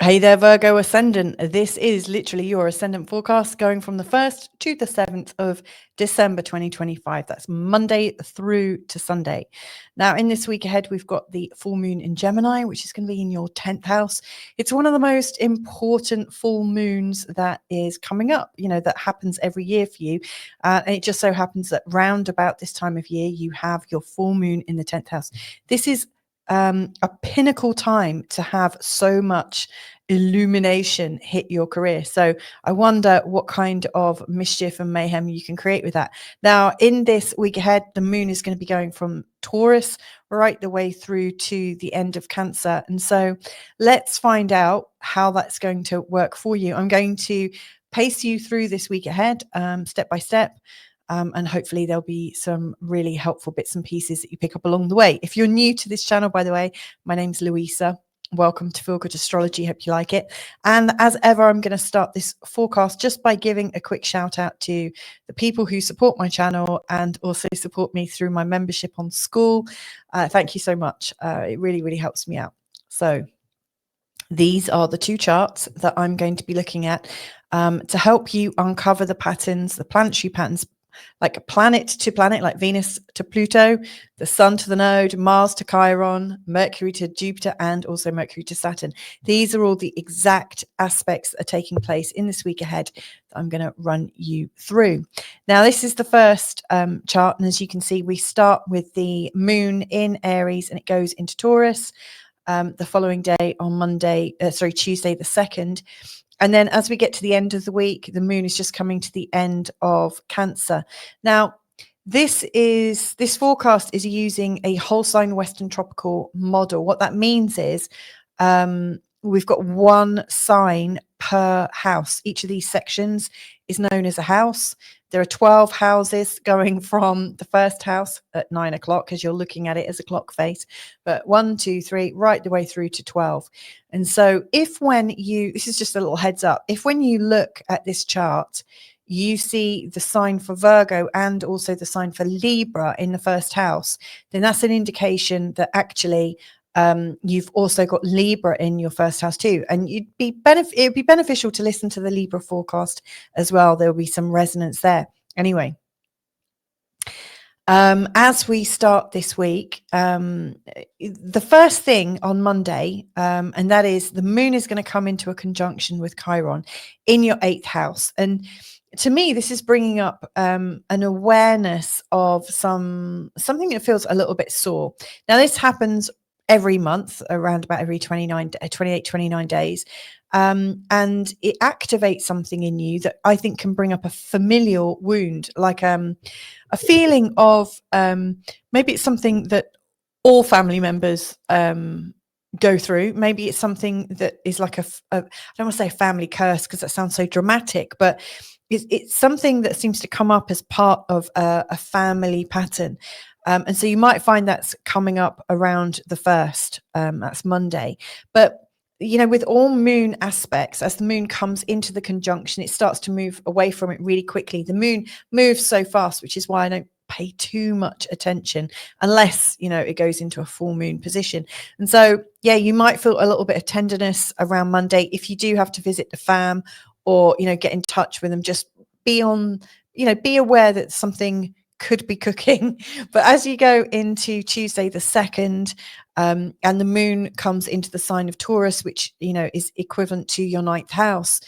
Hey there, Virgo Ascendant. This is literally your Ascendant forecast going from the 1st to the 7th of December 2025. That's Monday through to Sunday. Now, in this week ahead, we've got the full moon in Gemini, which is going to be in your 10th house. It's one of the most important full moons that is coming up, that happens every year for you. And it just so happens that round about this time of year, you have your full moon in the 10th house. This is a pinnacle time to have so much illumination hit your career. So I wonder what kind of mischief and mayhem you can create with that. Now, in this week ahead, the moon is going to be going from Taurus right the way through to the end of Cancer. And so let's find out how that's going to work for you. I'm going to pace you through this week ahead, step by step. And hopefully there'll be some really helpful bits and pieces that you pick up along the way. If you're new to this channel, by the way, my name's Louisa. Welcome to Feel Good Astrology. Hope you like it. And as ever, I'm going to start this forecast just by giving a quick shout out to the people who support my channel and also support me through my membership on School. Thank you so much. It really, really helps me out. So these are the two charts that I'm going to be looking at to help you uncover the patterns, the planetary patterns, like planet to planet, like Venus to Pluto, the Sun to the node, Mars to Chiron, Mercury to Jupiter, and also Mercury to Saturn. These are all the exact aspects that are taking place in this week ahead that I'm going to run you through. Now, this is the first chart, and as you can see, we start with the moon in Aries, and it goes into Taurus the following day on Tuesday the 2nd. And then as we get to the end of the week, the moon is just coming to the end of Cancer. Now, this forecast is using a whole sign Western tropical model. What that means is we've got one sign per house. Each of these sections is known as a house. There are 12 houses going from the first house at 9 o'clock as you're looking at it as a clock face, but 1, 2, 3, right the way through to 12. And so this is just a little heads up, if when you look at this chart, you see the sign for Virgo and also the sign for Libra in the first house, then that's an indication that actually you've also got Libra in your first house too. And it would be beneficial to listen to the Libra forecast as well. There'll be some resonance there. Anyway, as we start this week, the first thing on Monday, and that is the moon is going to come into a conjunction with Chiron in your 8th house. And to me, this is bringing up an awareness of something that feels a little bit sore. Now, this happens every month, around about every 29 days. And it activates something in you that I think can bring up a familial wound, like a feeling of maybe it's something that all family members go through. Maybe it's something that is like I don't want to say a family curse because that sounds so dramatic, but it's something that seems to come up as part of a family pattern. And so you might find that's coming up around the 1st, that's Monday. But, with all moon aspects, as the moon comes into the conjunction, it starts to move away from it really quickly. The moon moves so fast, which is why I don't pay too much attention unless, it goes into a full moon position. And so, yeah, you might feel a little bit of tenderness around Monday. If you do have to visit the fam or, get in touch with them, just be aware that something could be cooking. But as you go into Tuesday the 2nd, and the moon comes into the sign of Taurus, which is equivalent to your 9th house,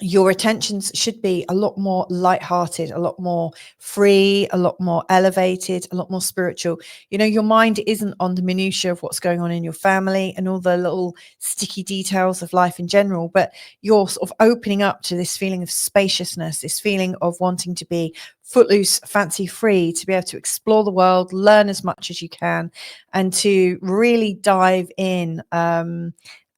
your attentions should be a lot more lighthearted, a lot more free, a lot more elevated, a lot more spiritual. Your mind isn't on the minutiae of what's going on in your family and all the little sticky details of life in general, but you're sort of opening up to this feeling of spaciousness, this feeling of wanting to be footloose, fancy free, to be able to explore the world, learn as much as you can, and to really dive in.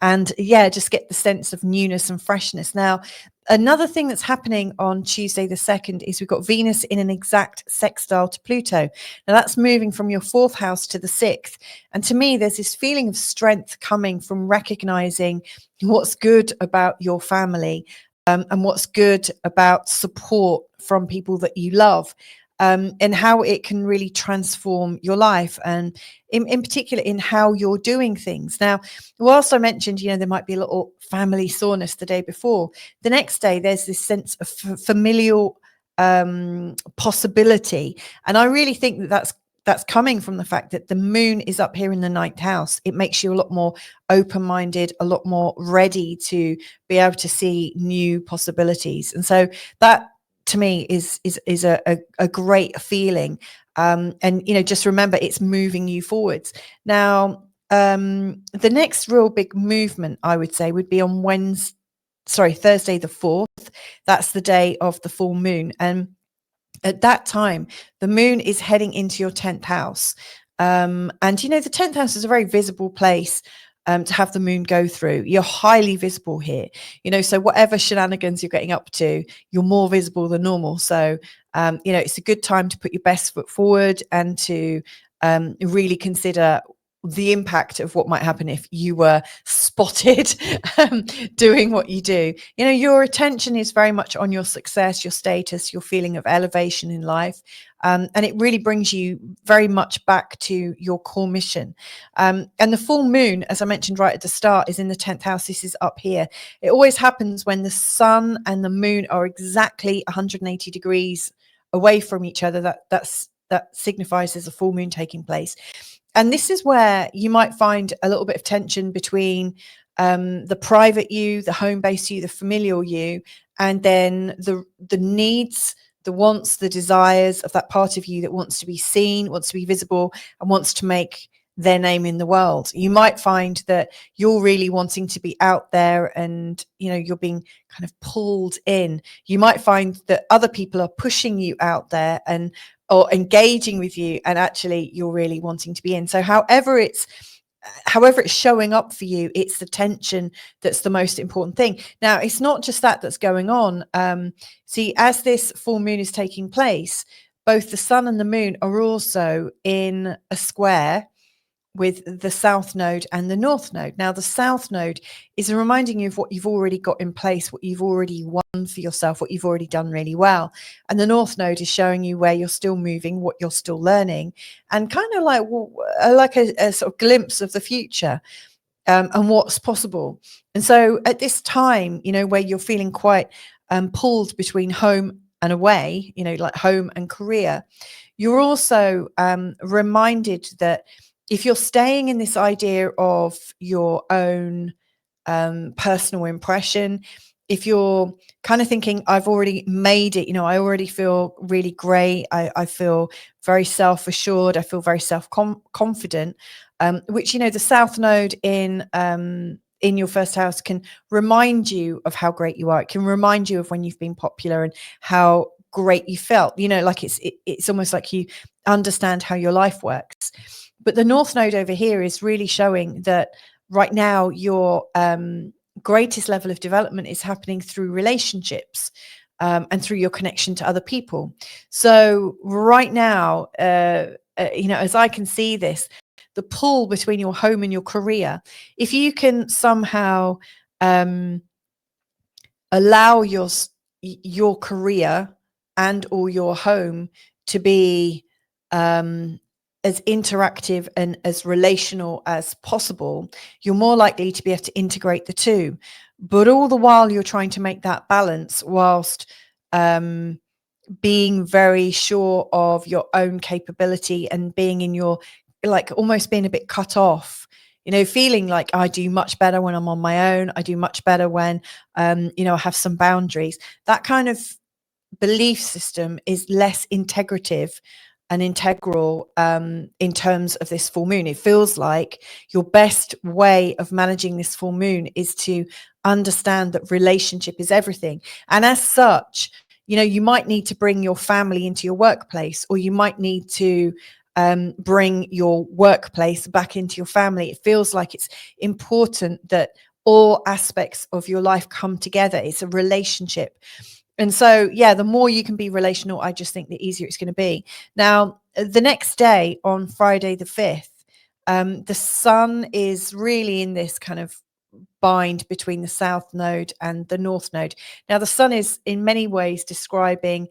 And just get the sense of newness and freshness. Now, another thing that's happening on Tuesday the 2nd is we've got Venus in an exact sextile to Pluto. Now, that's moving from your 4th house to the 6th. And to me, there's this feeling of strength coming from recognizing what's good about your family and what's good about support from people that you love. and how it can really transform your life, and in particular in how you're doing things. Now, whilst I mentioned, there might be a little family soreness the day before, the next day there's this sense of familial possibility. And I really think that that's coming from the fact that the moon is up here in the ninth house. It makes you a lot more open-minded, a lot more ready to be able to see new possibilities. And so that to me is a great feeling. And just remember, it's moving you forwards. Now, the next real big movement, I would say, would be on Thursday the 4th. That's the day of the full moon. And at that time, the moon is heading into your 10th house. And the 10th house is a very visible place to have the moon go through. You're highly visible here, so whatever shenanigans you're getting up to, you're more visible than normal. So, it's a good time to put your best foot forward and to really consider the impact of what might happen if you were spotted doing what you do. Your attention is very much on your success, your status, your feeling of elevation in life. And it really brings you very much back to your core mission. And the full moon, as I mentioned right at the start, is in the 10th house. This is up here. It always happens when the sun and the moon are exactly 180 degrees away from each other. That signifies there's a full moon taking place. And this is where you might find a little bit of tension between the private you, the home-based you, the familial you, and then the needs, the wants, the desires of that part of you that wants to be seen, wants to be visible, and wants to make their name in the world. You might find that you're really wanting to be out there and, you're being kind of pulled in. You might find that other people are pushing you out there or engaging with you, and actually you're really wanting to be in. So however it's showing up for you, it's the tension that's the most important thing. Now, it's not just that's going on. See, as this full moon is taking place, both the sun and the moon are also in a square with the south node and the north node. Now, the south node is reminding you of what you've already got in place, what you've already won for yourself, what you've already done really well. And the north node is showing you where you're still moving, what you're still learning, and kind of like a sort of glimpse of the future and what's possible. And so at this time, where you're feeling quite pulled between home and away, like home and career, you're also reminded that if you're staying in this idea of your own personal impression, if you're kind of thinking, I've already made it, I already feel really great, I feel very self-assured, I feel very self-confident, which, the south node in your first house can remind you of how great you are. It can remind you of when you've been popular and how great you felt, like it's almost like you understand how your life works. But the north node over here is really showing that right now your greatest level of development is happening through relationships and through your connection to other people. So right now, as I can see this, the pull between your home and your career, if you can somehow allow your career and or your home to be as interactive and as relational as possible, you're more likely to be able to integrate the two. But all the while you're trying to make that balance whilst being very sure of your own capability and being in your, like, almost being a bit cut off, feeling like I do much better when I'm on my own. I do much better when, I have some boundaries. That kind of belief system is less integrative and integral in terms of this full moon. It feels like your best way of managing this full moon is to understand that relationship is everything. And as such, you might need to bring your family into your workplace, or you might need to bring your workplace back into your family. It feels like it's important that all aspects of your life come together. It's a relationship. And so, yeah, the more you can be relational, I just think the easier it's going to be. Now, the next day on Friday the 5th, the sun is really in this kind of bind between the south node and the north node. Now, the sun is in many ways describing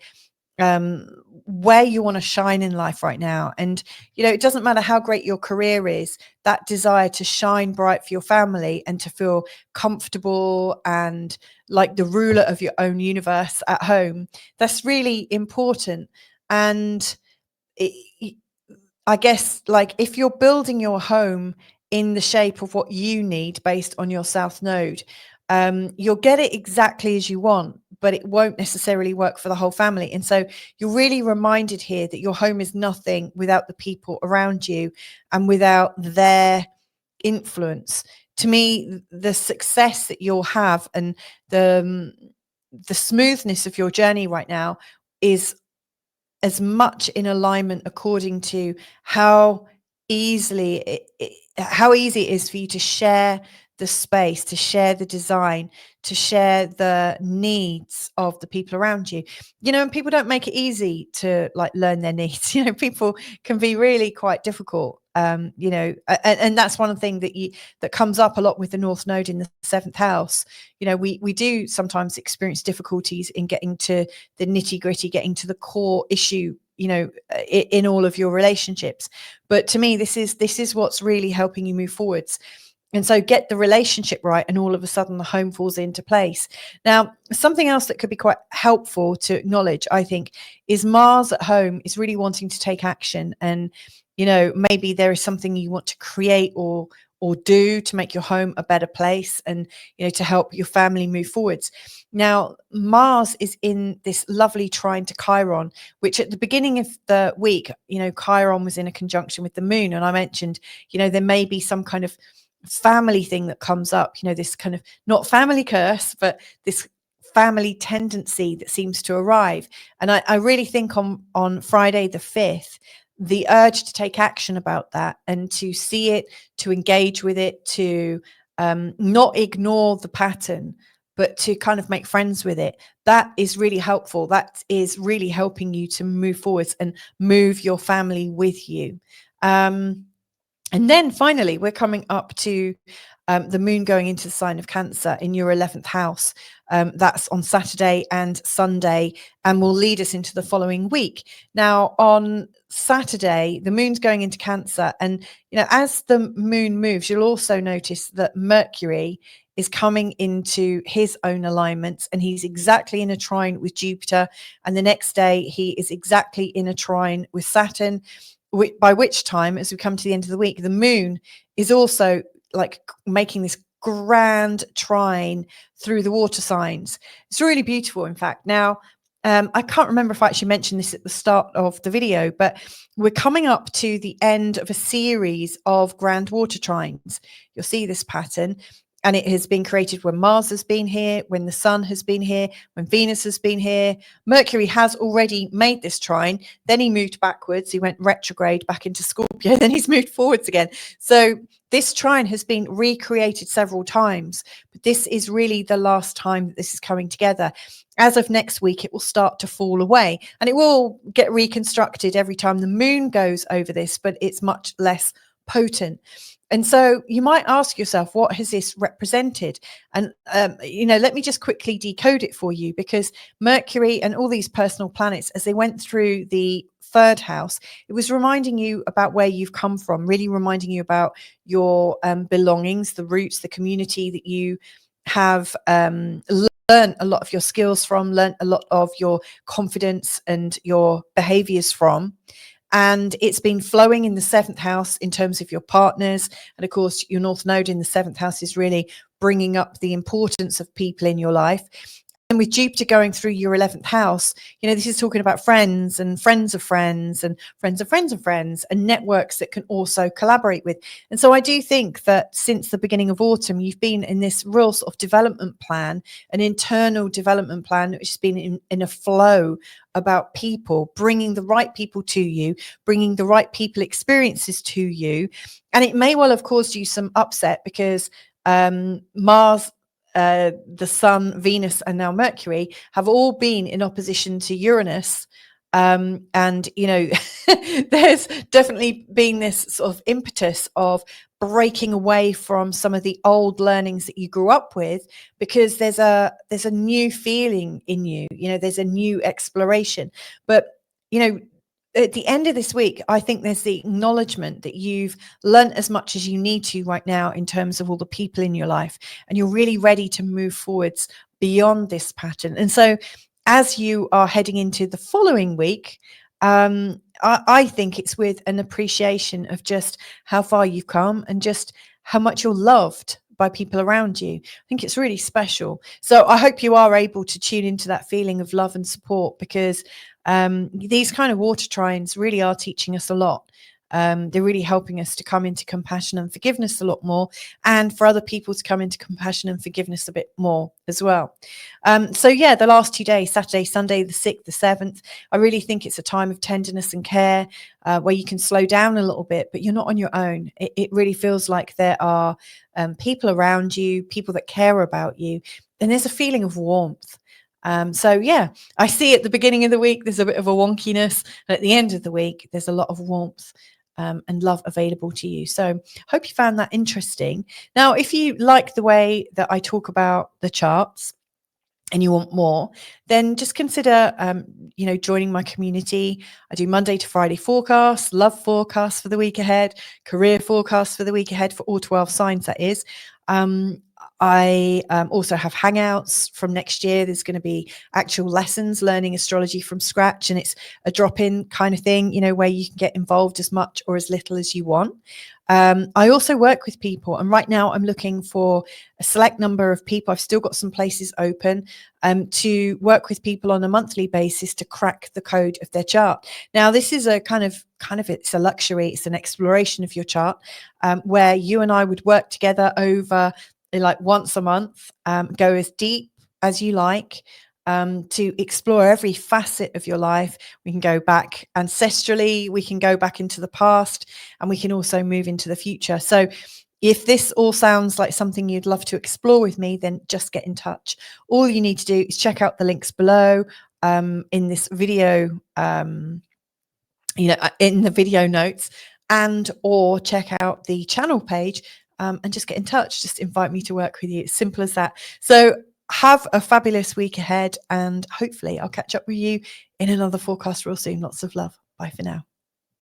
um, where you want to shine in life right now. And, it doesn't matter how great your career is, that desire to shine bright for your family and to feel comfortable and like the ruler of your own universe at home, that's really important. And I guess, like, if you're building your home in the shape of what you need based on your South Node, you'll get it exactly as you want, but it won't necessarily work for the whole family. And so you're really reminded here that your home is nothing without the people around you and without their influence. To me, the success that you'll have and the smoothness of your journey right now is as much in alignment according to how how easy it is for you to share the space, to share the design, to share the needs of the people around you. And people don't make it easy to like learn their needs. People can be really quite difficult. And that's one thing that comes up a lot with the North Node in the seventh house. We do sometimes experience difficulties in getting to the nitty gritty, getting to the core issue, in all of your relationships. But to me, this is what's really helping you move forwards. And so get the relationship right, and all of a sudden the home falls into place. Now, something else that could be quite helpful to acknowledge, I think, is Mars at home is really wanting to take action. And, maybe there is something you want to create or do to make your home a better place and, to help your family move forwards. Now, Mars is in this lovely trine to Chiron, which at the beginning of the week, Chiron was in a conjunction with the moon. And I mentioned, there may be some kind of family thing that comes up, this kind of not family curse, but this family tendency that seems to arrive. And I really think on Friday the 5th, the urge to take action about that and to see it, to engage with it, to not ignore the pattern, but to kind of make friends with it. That is really helpful. That is really helping you to move forwards and move your family with you. And then finally, we're coming up to the moon going into the sign of Cancer in your 11th house. That's on Saturday and Sunday, and will lead us into the following week. Now, on Saturday, the moon's going into Cancer. And, as the moon moves, you'll also notice that Mercury is coming into his own alignments, and he's exactly in a trine with Jupiter. And the next day, he is exactly in a trine with Saturn. By which time, as we come to the end of the week, the moon is also like making this grand trine through the water signs. It's really beautiful, in fact. Now, I can't remember if I actually mentioned this at the start of the video, but we're coming up to the end of a series of grand water trines. You'll see this pattern. And it has been created when Mars has been here, when the Sun has been here, when Venus has been here. Mercury has already made this trine. Then he moved backwards. He went retrograde back into Scorpio. Then he's moved forwards again. So this trine has been recreated several times. But this is really the last time that this is coming together. As of next week, it will start to fall away. And it will get reconstructed every time the moon goes over this, but it's much less potent. And so you might ask yourself, what has this represented? And, let me just quickly decode it for you, because Mercury and all these personal planets, as they went through the third house, it was reminding you about where you've come from, really reminding you about your belongings, the roots, the community that you have learned a lot of your skills from, learned a lot of your confidence and your behaviors from. And it's been flowing in the 7th house in terms of your partners. And of course, your North Node in the 7th house is really bringing up the importance of people in your life. And with Jupiter going through your 11th house, this is talking about friends and friends of friends and friends of friends of friends and networks that can also collaborate with. And so I do think that since the beginning of autumn, you've been in this real sort of development plan, an internal development plan, which has been in a flow about people, bringing the right people to you, bringing the right people experiences to you. And it may well have caused you some upset because Mars, the Sun, Venus, and now Mercury have all been in opposition to Uranus And, you know, there's definitely been this sort of impetus of breaking away from some of the old learnings that you grew up with, because there's a new feeling in you, you know, there's a new exploration. But, you know, at the end of this week, I think there's the acknowledgement that you've learnt as much as you need to right now in terms of all the people in your life, and you're really ready to move forwards beyond this pattern. And so as you are heading into the following week, I think it's with an appreciation of just how far you've come and just how much you're loved by people around you. I think it's really special. So I hope you are able to tune into that feeling of love and support, because these kind of water trines really are teaching us a lot. They're really helping us to come into compassion and forgiveness a lot more, and for other people to come into compassion and forgiveness a bit more as well. So yeah, the last 2 days, Saturday, Sunday, the 6th, the 7th, I really think it's a time of tenderness and care, where you can slow down a little bit, but you're not on your own. It really feels like there are people around you, people that care about you, and there's a feeling of warmth. So yeah, I see at the beginning of the week, there's a bit of a wonkiness, and at the end of the week, there's a lot of warmth and love available to you. So hope you found that interesting. Now, if you like the way that I talk about the charts and you want more, then just consider, you know, joining my community. I do Monday to Friday forecasts, love forecasts for the week ahead, career forecasts for the week ahead for all 12 signs, that is. I also have hangouts from next year. There's going to be actual lessons learning astrology from scratch, and it's a drop-in kind of thing, you know, where you can get involved as much or as little as you want. I also work with people, and right now I'm looking for a select number of people. I've still got some places open to work with people on a monthly basis to crack the code of their chart. Now, this is a kind of it's a luxury. It's an exploration of your chart, where you and I would work together over like once a month, go as deep as you like, to explore every facet of your life. We can go back ancestrally, we can go back into the past, and we can also move into the future. So if this all sounds like something you'd love to explore with me, then just get in touch. All you need to do is check out the links below in this video, you know, in the video notes, and or check out the channel page and just get in touch. Just invite me to work with you. It's simple as that. So have a fabulous week ahead, and hopefully I'll catch up with you in another forecast real soon. Lots of love. Bye for now.